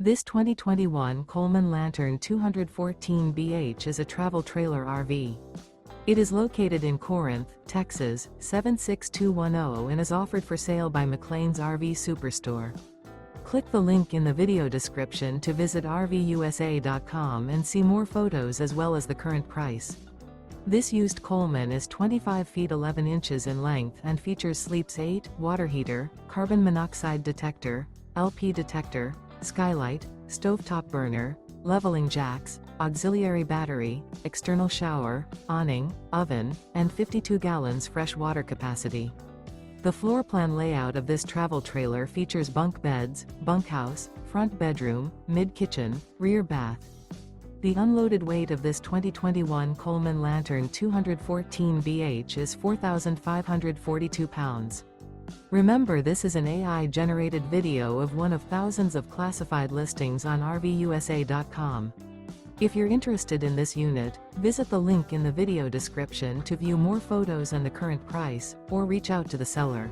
This 2021 Coleman Lantern 214BH is a travel trailer RV. It is located in Corinth, Texas, 76210 and is offered for sale by McClain's RV Superstore. Click the link in the video description to visit RVUSA.com and see more photos as well as the current price. This used Coleman is 25 feet 11 inches in length and features sleeps 8, water heater, carbon monoxide detector, LP detector, skylight, stovetop burner, leveling jacks, auxiliary battery, external shower, awning, oven, and 52 gallons fresh water capacity. The floor plan layout of this travel trailer features bunk beds, bunkhouse, front bedroom, mid-kitchen, rear bath. The unloaded weight of this 2021 Coleman Lantern 214BH is 4,542 pounds. Remember, this is an AI-generated video of one of thousands of classified listings on RVUSA.com. If you're interested in this unit, visit the link in the video description to view more photos and the current price, or reach out to the seller.